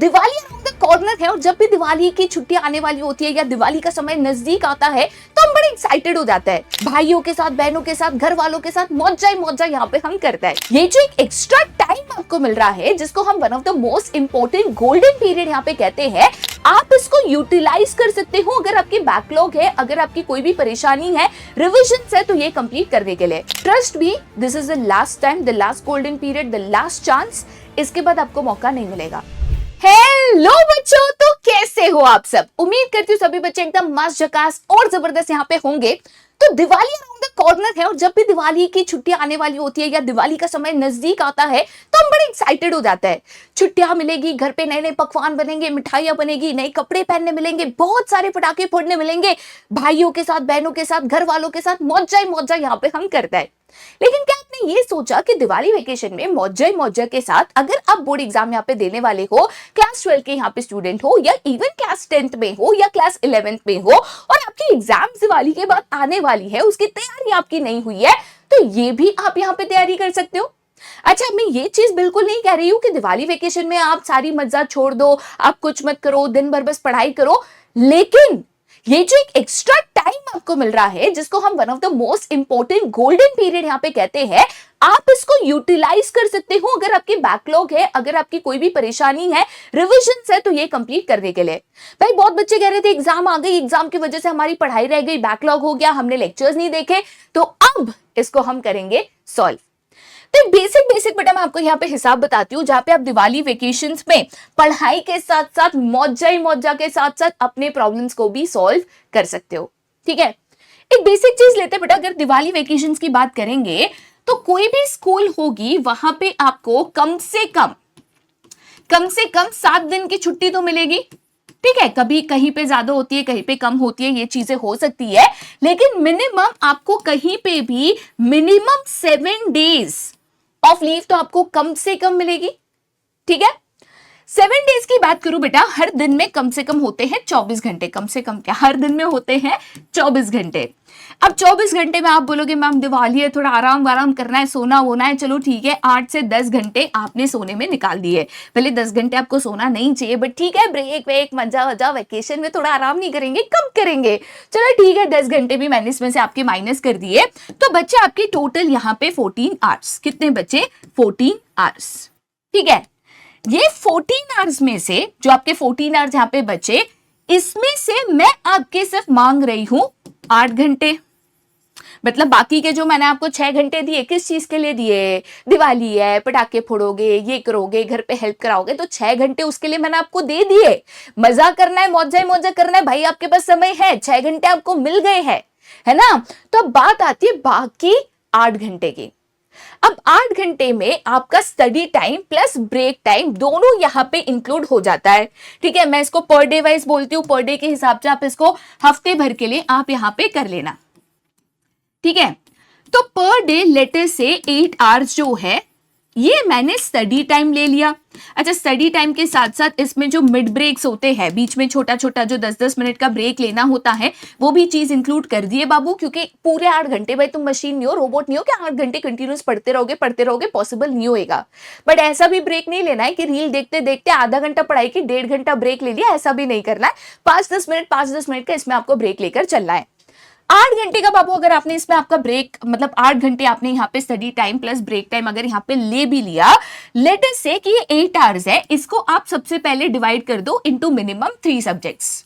Diwali around the corner है और जब भी दिवाली की छुट्टियां आने वाली होती है या दिवाली का समय नजदीक आता है तो हम बड़े एक्साइटेड हो जाते हैं। भाइयों के साथ, बहनों के साथ, घर वालों के साथ मौजा ही मौजा यहाँ पे हम करते हैं। ये जो एक एक्स्ट्रा टाइम आपको मिल रहा है जिसको हम one of the most important golden period यहाँ पे कहते हैं, आप इसको यूटिलाइज कर सकते हो। अगर आपकी बैकलॉग है, अगर आपकी कोई भी परेशानी है, रिविजन है, तो ये कंप्लीट करने के लिए ट्रस्ट भी this is the last time, the last golden period, the last chance. इसके बाद आपको मौका नहीं मिलेगा। हेलो बच्चों, तो कैसे हो आप सब? उम्मीद करती हूँ सभी बच्चे एकदम मस्त, झकास और जबरदस्त यहाँ पे होंगे। तो दिवाली अराउंड द कॉर्नर है और जब भी दिवाली की छुट्टियां आने वाली होती है या दिवाली का समय नजदीक आता है तो हम बड़े एक्साइटेड हो जाते हैं। छुट्टियां मिलेगी, घर पे नए नए पकवान बनेंगे, मिठाइयां बनेगी, नए कपड़े पहनने मिलेंगे, बहुत सारे पटाखे फोड़ने मिलेंगे, भाइयों के साथ, बहनों के साथ, घर वालों के साथ मौजा ही मौजा यहाँ पे हम करते हैं। लेकिन क्या आपने ये सोचा कि दिवाली वेकेशन में मौजा ही मौजा के साथ अगर आप बोर्ड एग्जाम यहाँ पे देने वाले हो, क्लास 12 के यहाँ पे स्टूडेंट हो या इवन क्लास 10th में हो या क्लास 11th में हो और आपकी एग्जाम दिवाली के बाद आने वाली है, उसकी तैयारी आपकी नहीं हुई है, तो ये भी आप यहाँ पे तैयारी कर सकते हो। अच्छा, मैं ये चीज बिल्कुल नहीं कह रही हूँ कि दिवाली वेकेशन में आप सारी मजा छोड़ दो, आप कुछ मत करो, दिन भर बस पढ़ाई करो। लेकिन ये जो एक एक्स्ट्रा टाइम आपको मिल रहा है जिसको हम one of the most important golden period यहाँ पे कहते हैं, आप इसको यूटिलाइज कर सकते हो। अगर आपकी बैकलॉग है, अगर आपकी कोई भी परेशानी है, रिविजन है, तो ये कंप्लीट करने के लिए। भाई बहुत बच्चे कह रहे थे एग्जाम आ गई, एग्जाम की वजह से हमारी पढ़ाई रह गई, बैकलॉग हो गया, हमने लेक्चर्स नहीं देखे, तो अब इसको हम करेंगे सॉल्व। तो बेसिक बेटा मैं आपको यहाँ पे हिसाब बताती हूँ जहाँ पे आप दिवाली वेकेशंस में पढ़ाई के साथ साथ मौजा ही मौजा के साथ साथ अपने प्रॉब्लम्स को भी सॉल्व कर सकते हो। ठीक है, एक बेसिक चीज लेते बेटा, अगर दिवाली वेकेशंस की बात करेंगे तो कोई भी स्कूल होगी वहां पे आपको कम से कम 7 दिन की छुट्टी तो मिलेगी। ठीक है, कभी कहीं पे ज्यादा होती है, कहीं पे कम होती है, ये चीजें हो सकती है, लेकिन मिनिमम आपको कहीं पे भी मिनिमम 7 डेज ऑफ लीव तो आपको कम से कम मिलेगी। ठीक है, 7 डेज की बात करूं बेटा, हर दिन में कम से कम होते हैं 24 घंटे। कम से कम क्या, हर दिन में होते हैं 24 घंटे। अब 24 घंटे में आप बोलोगे मैम दिवाली है, थोड़ा आराम करना है, सोना होना है, चलो ठीक है, 8 से 10 घंटे आपने सोने में निकाल दिए। पहले 10 घंटे आपको सोना नहीं चाहिए, बट ठीक है, ब्रेक वेक मजा वजा, वेकेशन में थोड़ा आराम नहीं करेंगे, कब करेंगे, चलो ठीक है, 10 घंटे भी मैंने इसमें से आपके माइनस कर दिए। तो बच्चे आपके टोटल यहाँ पे 14 आवर्स, कितने बचे, 14 आवर्स। ठीक है, ये 14 आवर्स में से जो आपके 14 आवर्स यहाँ पे बचे, इसमें से मैं आपके सिर्फ मांग रही हूं 8 घंटे। मतलब बाकी के जो मैंने आपको 6 घंटे दिए, किस चीज के लिए दिए, दिवाली है, पटाखे फोड़ोगे, ये करोगे, घर पे हेल्प कराओगे, तो 6 घंटे उसके लिए मैंने आपको दे दिए। मजा करना है, मौजा ही मौजा करना है, भाई आपके पास समय है, 6 घंटे आपको मिल गए हैं, है ना। तो अब बात आती है बाकी 8 घंटे की। अब 8 घंटे में आपका study time plus break time दोनों यहाँ पे इंक्लूड हो जाता है। ठीक है, मैं इसको पर डे वाइज बोलती हूँ, पर डे के हिसाब से आप इसको हफ्ते भर के लिए आप यहाँ पे कर लेना। ठीक है, तो पर डे लेटर से 8 आवर्स जो है ये मैंने स्टडी टाइम ले लिया। अच्छा, स्टडी टाइम के साथ साथ इसमें जो मिड ब्रेक्स होते हैं, बीच में छोटा छोटा जो 10-10 मिनट का ब्रेक लेना होता है, वो भी चीज इंक्लूड कर दिए बाबू, क्योंकि पूरे 8 घंटे, भाई तुम मशीन नहीं हो, रोबोट नहीं हो कि 8 घंटे कंटिन्यूस पढ़ते रहोगे, पॉसिबल नहीं होएगा। बट ऐसा भी ब्रेक नहीं लेना है कि रील देखते देखते आधा घंटा पढ़ाई की, 1.5 घंटा ब्रेक ले लिया, ऐसा भी नहीं करना है। 5-10 मिनट का इसमें आपको ब्रेक लेकर चलना है। 8 घंटे का बाबू अगर आपने इसमें आपका ब्रेक, मतलब 8 घंटे आपने यहाँ पे study time plus break time अगर यहाँ पे ले भी लिया, लेट अस से कि ये 8 आवर्स है, इसको आप सबसे पहले डिवाइड कर दो इनटू मिनिमम 3 सब्जेक्ट्स।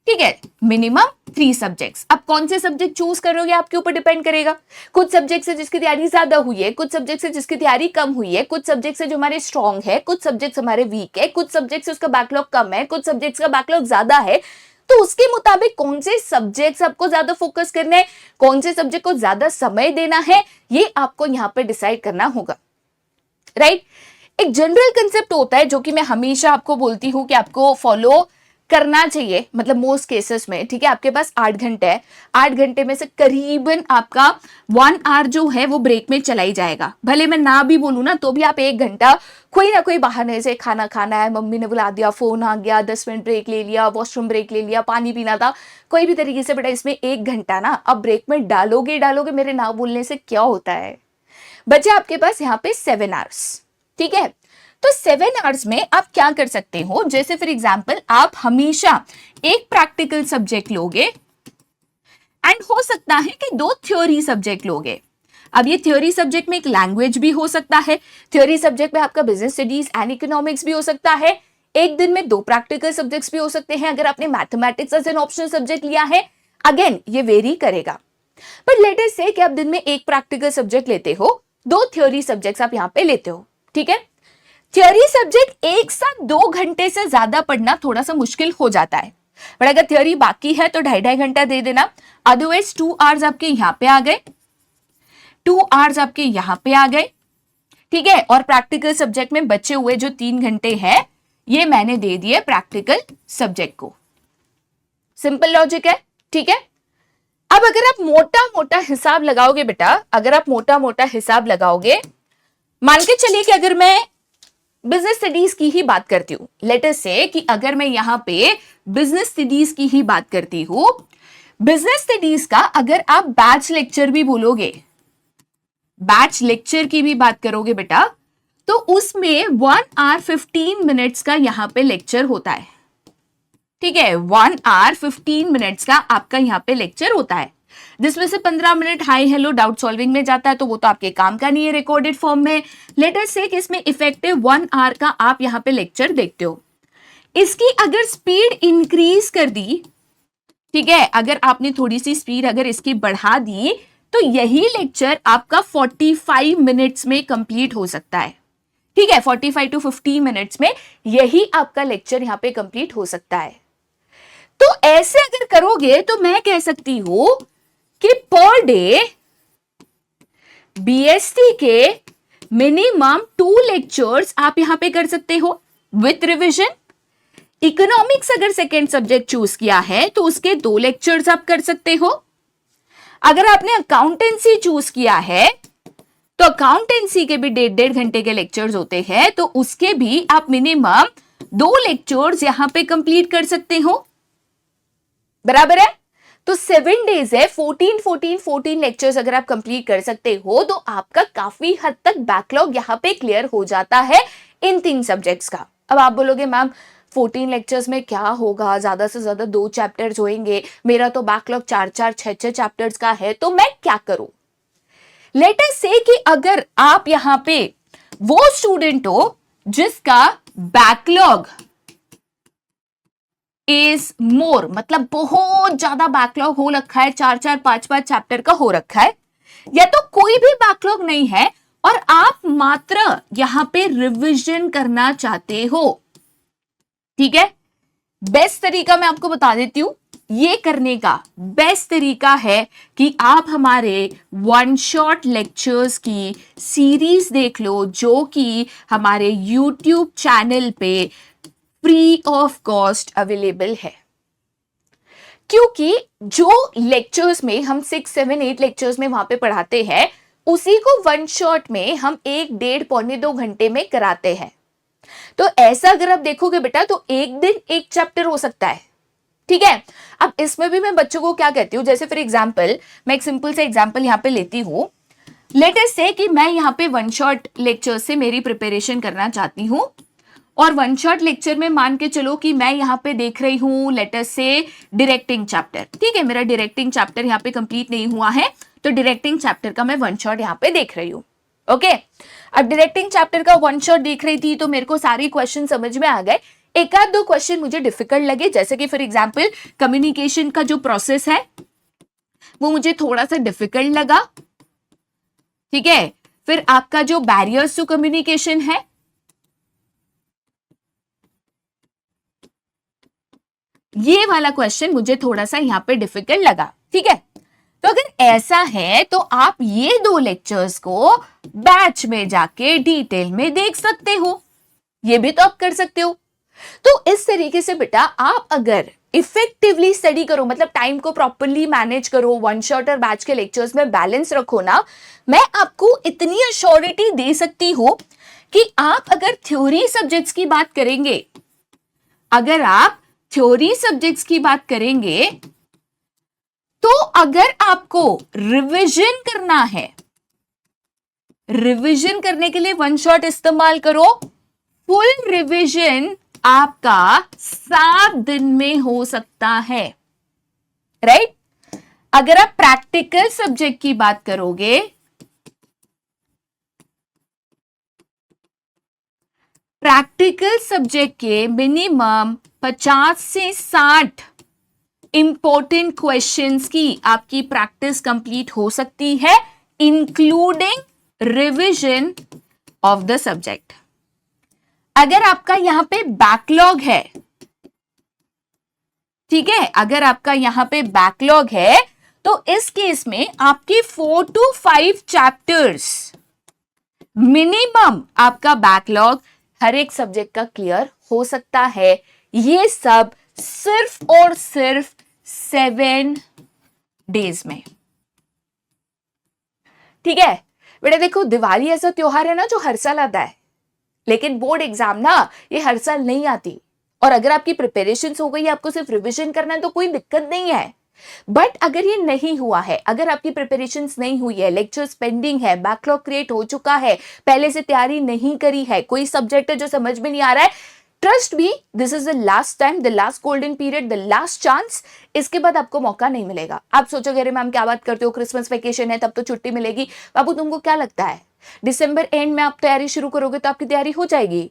ठीक है, मिनिमम 3 सब्जेक्ट्स। अब कौन से सब्जेक्ट चूज करोगे आपके ऊपर डिपेंड करेगा। कुछ सब्जेक्ट से जिसकी तैयारी ज्यादा हुई है, कुछ सब्जेक्ट से जिसकी तैयारी कम हुई है, कुछ सब्जेक्ट से जो हमारे स्ट्रॉन्ग है, कुछ सब्जेक्ट हमारे वीक है, कुछ सब्जेक्ट से उसका बैकलॉग कम है, कुछ सब्जेक्ट का बैकलॉग ज्यादा है। तो उसके मुताबिक कौन से सब्जेक्ट्स आपको ज्यादा फोकस करना है, कौन से सब्जेक्ट को ज्यादा समय देना है, ये आपको यहाँ पे डिसाइड करना होगा। राइट, एक जनरल कंसेप्ट होता है जो कि मैं हमेशा आपको बोलती हूँ कि आपको फॉलो करना चाहिए, मतलब मोस्ट केसेस में। ठीक है, आपके पास 8 घंटे है, 8 घंटे में से करीबन आपका 1 आवर जो है वो ब्रेक में चला ही जाएगा। भले मैं ना भी बोलूँ ना तो भी आप 1 घंटा कोई ना कोई बहाने से, खाना खाना है, मम्मी ने बुला दिया, फोन आ गया, 10 मिनट ब्रेक ले लिया, वॉशरूम ब्रेक ले लिया, पानी पीना था, कोई भी तरीके से बेटा इसमें 1 घंटा ना अब ब्रेक में डालोगे। मेरे ना बोलने से क्या होता है, बचे आपके पास यहाँ पे 7 आवर्स। ठीक है, तो 7 आवर्स में आप क्या कर सकते हो, जैसे फॉर एग्जाम्पल आप हमेशा एक प्रैक्टिकल सब्जेक्ट लोगे एंड हो सकता है कि 2 थ्योरी सब्जेक्ट लोगे। अब ये थ्योरी सब्जेक्ट में एक लैंग्वेज भी हो सकता है, थ्योरी सब्जेक्ट में आपका बिजनेस स्टडीज एंड इकोनॉमिक्स भी हो सकता है, एक दिन में 2 प्रैक्टिकल सब्जेक्ट्स भी हो सकते हैं अगर आपने mathematics as an optional subject लिया है। अगेन ये वेरी करेगा, बट लेट अस से कि आप दिन में एक प्रैक्टिकल सब्जेक्ट लेते हो, 2 थ्योरी सब्जेक्ट्स आप यहां पे लेते हो, ठीक है। थ्योरी सब्जेक्ट एक साथ 2 घंटे से ज्यादा पढ़ना थोड़ा सा मुश्किल हो जाता है, बट अगर थ्योरी बाकी है तो 2.5 घंटा दे देना। अदरवाइज 2 आवर्स आपके यहां पे आ गए, 2 आवर्स आपके यहां पे आ गए, ठीक है। और प्रैक्टिकल सब्जेक्ट में बचे हुए जो 3 घंटे हैं ये मैंने दे दिए प्रैक्टिकल सब्जेक्ट को। सिंपल लॉजिक है, ठीक है। अब अगर आप मोटा मोटा हिसाब लगाओगे बेटा, अगर आप मोटा मोटा हिसाब लगाओगे, मान के चलिए कि अगर मैं बिजनेस स्टडीज की ही बात करती हूं, लेट अस से कि अगर मैं यहां पे बिजनेस स्टडीज की ही बात करती हूं, बिजनेस स्टडीज का अगर आप बैच लेक्चर भी बोलोगे, बैच लेक्चर की भी बात करोगे बेटा, तो उसमें 1 आवर 15 मिनट्स का यहां पे लेक्चर होता है, ठीक है। 1 आवर 15 मिनट्स का आपका यहां पे लेक्चर होता है, जिसमें से 15 minute hi hello doubt solving में जाता है, तो वो तो आपके काम का नहीं है रिकॉर्डेड फॉर्म में। लेट अस से कि इसमें इफेक्टिव 1 आवर का आप यहां पे लेक्चर देखते हो। इसकी अगर स्पीड इंक्रीज कर दी, ठीक है, अगर आपने थोड़ी सी स्पीड अगर इसकी बढ़ा दी, तो यही लेक्चर आपका 45 मिनट्स में कंप्लीट हो सकता है, ठीक है। 45 to 50 मिनट्स में यही आपका लेक्चर यहां पे कंप्लीट हो सकता है। तो ऐसे अगर करोगे तो मैं कह सकती हूं कि पर डे बीएसटी के मिनिमम 2 लेक्चर्स आप यहां पे कर सकते हो विथ रिविजन। इकोनॉमिक्स अगर सेकेंड सब्जेक्ट चूज किया है तो उसके 2 लेक्चर्स आप कर सकते हो। अगर आपने अकाउंटेंसी चूज किया है तो अकाउंटेंसी के भी 1.5 घंटे के लेक्चर्स होते हैं, तो उसके भी आप मिनिमम 2 लेक्चर्स यहां पे कंप्लीट कर सकते हो, बराबर है। तो 7 डेज है, 14 लेक्चर्स अगर आप कंप्लीट कर सकते हो तो आपका काफी हद तक बैकलॉग यहां पे क्लियर हो जाता है इन 3 सब्जेक्ट्स का। अब आप बोलोगे मैम 14 लेक्चर्स में क्या होगा, ज्यादा से ज्यादा 2 चैप्टर्स होंगे, मेरा तो बैकलॉग 4-4 6-6 चैप्टर्स का है, तो मैं क्या करूं। लेट अस से कि अगर आप यहां पे वो स्टूडेंट हो जिसका बैकलॉग इज मोर, मतलब बहुत ज्यादा बैकलॉग हो रखा है, 4-4 5-5 चैप्टर का हो रखा है, या तो कोई भी बैकलॉग नहीं है और आप मात्र यहां पे रिवीजन करना चाहते हो, ठीक है। बेस्ट तरीका मैं आपको बता देती हूं, ये करने का बेस्ट तरीका है कि आप हमारे 1 शॉट लेक्चर्स की सीरीज देख लो, जो कि हमारे YouTube चैनल पे फ्री ऑफ कॉस्ट अवेलेबल है। क्योंकि जो लेक्चर्स में हम 6, 7, 8 लेक्चर्स में वहां पे पढ़ाते हैं, उसी को 1 शॉट में हम 1, 1.5, पौने 2 घंटे में कराते हैं। तो ऐसा अगर आप देखोगे बेटा तो एक दिन एक चैप्टर हो सकता है, ठीक है। अब इसमें भी मैं बच्चों को क्या कहती हूँ, जैसे फॉर एग्जाम्पल मैं एक सिंपल से एग्जाम्पल यहाँ पे लेती हूँ। लेट अस से कि मैं यहाँ पे 1 शॉट लेक्चर से मेरी प्रिपरेशन करना चाहती हूँ, और 1 शॉट लेक्चर में मान के चलो कि मैं यहाँ पे देख रही हूँ लेट अस से डायरेक्टिंग चैप्टर, ठीक है। मेरा डायरेक्टिंग चैप्टर यहाँ पे कंप्लीट नहीं हुआ है, तो डायरेक्टिंग चैप्टर का मैं 1 शॉट यहाँ पे देख रही हूँ, ओके। अब डायरेक्टिंग चैप्टर का 1 शॉट देख रही थी तो मेरे को सारे क्वेश्चन समझ में आ गए। एक आध 2 क्वेश्चन मुझे डिफिकल्ट लगे, जैसे कि फॉर एग्जांपल कम्युनिकेशन का जो प्रोसेस है वो मुझे थोड़ा सा डिफिकल्ट लगा, ठीक है। फिर आपका जो बैरियर्स टू कम्युनिकेशन है, ये वाला क्वेश्चन मुझे थोड़ा सा यहां पे डिफिकल्ट लगा, ठीक है। तो अगर ऐसा है तो आप ये 2 लेक्चर्स को बैच में जाके डिटेल में देख सकते हो, ये भी तो आप कर सकते हो। तो इस तरीके से बेटा आप अगर इफेक्टिवली स्टडी करो, मतलब टाइम को प्रॉपरली मैनेज करो, 1 शॉट और बैच के लेक्चर्स में बैलेंस रखो ना, मैं आपको इतनी अश्योरिटी दे सकती हूं कि आप अगर थ्योरी सब्जेक्ट्स की बात करेंगे, अगर आप थ्योरी सब्जेक्ट्स की बात करेंगे, तो अगर आपको रिवीजन करना है, रिवीजन करने के लिए 1 शॉट इस्तेमाल करो, फुल रिवीजन आपका 7 दिन में हो सकता है, राइट? अगर आप प्रैक्टिकल सब्जेक्ट की बात करोगे, प्रैक्टिकल सब्जेक्ट के मिनिमम 50 से 60 इंपॉर्टेंट क्वेश्चंस की आपकी प्रैक्टिस कंप्लीट हो सकती है, including revision of the subject. अगर आपका यहां पे बैकलॉग है, ठीक है, अगर आपका यहां पे बैकलॉग है तो इस केस में आपके 4 to 5 चैप्टर्स मिनिमम आपका बैकलॉग हर एक सब्जेक्ट का क्लियर हो सकता है। ये सब सिर्फ और सिर्फ 7 डेज में, ठीक है बेटा। देखो, दिवाली ऐसा त्योहार है ना जो हर साल आता है, लेकिन बोर्ड एग्जाम ना ये हर साल नहीं आती। और अगर आपकी प्रिपरेशन हो गई, आपको सिर्फ रिवीजन करना है तो कोई दिक्कत नहीं है। बट अगर ये नहीं हुआ है, अगर आपकी प्रिपरेशन नहीं हुई है, लेक्चर्स पेंडिंग है, बैकलॉग क्रिएट हो चुका है, पहले से तैयारी नहीं करी है, कोई सब्जेक्ट है जो समझ में नहीं आ रहा है, trust me, this is the last time, the last golden period, the last chance. इसके बाद आपको मौका नहीं मिलेगा। आप सोचोगे अरे मैम क्या बात करते हो, क्रिसमस वेकेशन है तब तो छुट्टी मिलेगी। बाबू तुमको क्या लगता है दिसंबर एंड में आप तैयारी शुरू करोगे तो आपकी तैयारी हो जाएगी?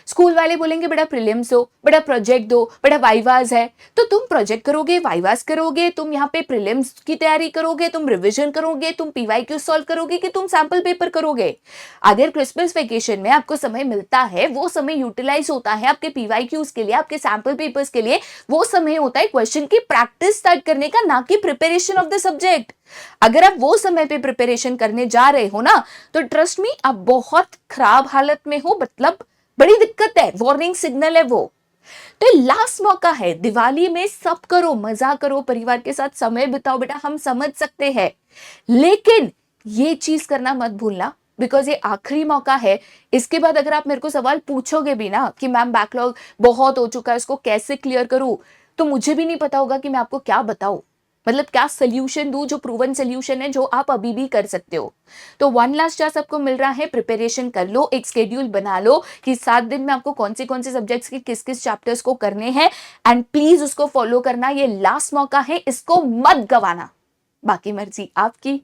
स्कूल वाले बोलेंगे बेटा प्रीलिम्स दो, बेटा प्रोजेक्ट दो, बेटा वाइवास है, तो तुम प्रोजेक्ट करोगे, वाइवास करोगे, तुम यहाँ पे प्रीलिम्स की तैयारी करोगे, तुम रिवीजन करोगे, तुम पीवाईक्यू सॉल्व करोगे, कि तुम सैंपल पेपर करोगे? अगर क्रिसमस वेकेशन में आपको समय मिलता है, वो समय यूटिलाइज होता है आपके पीवाईक्यूज के लिए, आपके सैंपल पेपर्स के लिए, वो समय होता है क्वेश्चन की प्रैक्टिस स्टार्ट करने का, ना कि प्रिपरेशन ऑफ द सब्जेक्ट। अगर आप वो समय पे प्रिपरेशन करने जा रहे हो ना, तो ट्रस्ट मी आप बहुत खराब हालत में हो, मतलब बड़ी दिक्कत है, वार्निंग सिग्नल है वो। तो लास्ट मौका है, दिवाली में सब करो, मजा करो, परिवार के साथ समय बिताओ बेटा, हम समझ सकते हैं, लेकिन ये चीज करना मत भूलना, बिकॉज ये आखिरी मौका है। इसके बाद अगर आप मेरे को सवाल पूछोगे भी ना कि मैम बैकलॉग बहुत हो चुका है, इसको कैसे क्लियर करूं, तो मुझे भी नहीं पता होगा कि मैं आपको क्या बताऊं, मतलब क्या सोल्यूशन दूं, जो प्रूवन सोल्यूशन है, जो आप अभी भी कर सकते हो। तो 1 लास्ट चांस आपको मिल रहा है, प्रिपरेशन कर लो, एक शेड्यूल बना लो कि 7 दिन में आपको कौन से सब्जेक्ट्स के किस किस चैप्टर्स को करने हैं, एंड प्लीज उसको फॉलो करना। ये लास्ट मौका है, इसको मत गवाना, बाकी मर्जी आपकी,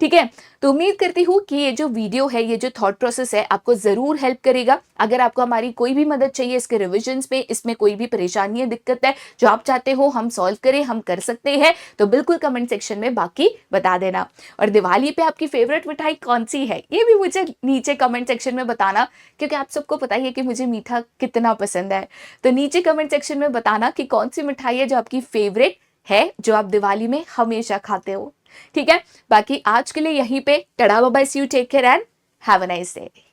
ठीक है। तो उम्मीद करती हूँ कि ये जो वीडियो है, ये जो थॉट प्रोसेस है, आपको जरूर हेल्प करेगा। अगर आपको हमारी कोई भी मदद चाहिए इसके रिविजन्स में, इसमें कोई भी परेशानी है, दिक्कत है, जो आप चाहते हो हम सॉल्व करें, हम कर सकते हैं, तो बिल्कुल कमेंट सेक्शन में बाकी बता देना। और दिवाली पे आपकी फेवरेट मिठाई कौन सी है, ये भी मुझे नीचे कमेंट सेक्शन में बताना, क्योंकि आप सबको पता ही है कि मुझे मीठा कितना पसंद है। तो नीचे कमेंट सेक्शन में बताना कि कौन सी मिठाई है जो आपकी फेवरेट है, जो आप दिवाली में हमेशा खाते हो, ठीक है। बाकी आज के लिए यहीं पे, टड़ा bye bye, see you, take care and have a nice day.